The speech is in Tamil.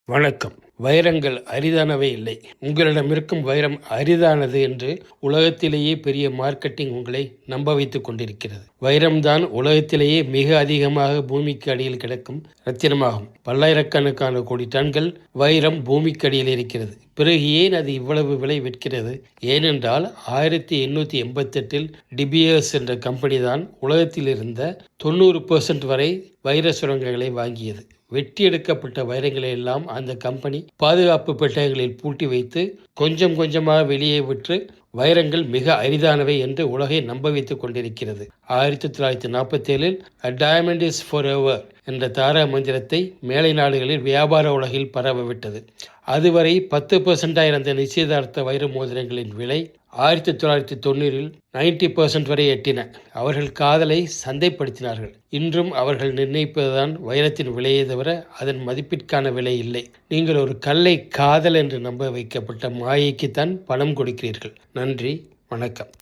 வணக்கம். வைரங்கள் அரிதானவை இல்லை. உங்களிடம் இருக்கும் வைரம் அரிதானது என்று உலகத்திலேயே பெரிய மார்க்கெட்டிங் உங்களை நம்ப வைத்துக் கொண்டிருக்கிறது. வைரம்தான் உலகத்திலேயே மிக அதிகமாக பூமிக்கு அடியில் கிடக்கும் ரத்தினமாகும். பல்லாயிரக்கணக்கான கோடி டன்கள் வைரம் பூமிக்கு அடியில் இருக்கிறது. பிறகு ஏன் அது இவ்வளவு விலை விற்கிறது? ஏனென்றால் 1888 டிபியர்ஸ் என்ற கம்பெனி தான் உலகத்தில் இருந்த 90% வரை வைர சுரங்கங்களை வாங்கியது. வெட்டி எடுக்கப்பட்ட வைரங்களை எல்லாம் அந்த கம்பெனி பாதுகாப்பு பெட்டகங்களில் பூட்டி வைத்து கொஞ்சம் கொஞ்சமாக வெளியே விற்று வைரங்கள் மிக அரிதானவை என்று உலகை நம்ப வைத்துக் கொண்டிருக்கிறது. 1947 A Diamond is Forever என்ற தாரா மந்திரத்தை மேலை நாடுகளில் வியாபார உலகில் பரவவிட்டது. அதுவரை 10% இருந்த நிச்சயதார்த்த வைர மோதிரங்களின் விலை 1990 90% வரை எட்டின. அவர்கள் காதலை சந்தைப்படுத்தினார்கள். இன்றும் அவர்கள் நிர்ணயிப்பதுதான் வைரத்தின் விலையை தவிர அதன் மதிப்பிற்கான விலை இல்லை. நீங்கள் ஒரு கல்லை காதல் என்று நம்ப வைக்கப்பட்ட மாயைக்குத்தான் பணம் கொடுக்கிறீர்கள். நன்றி, வணக்கம்.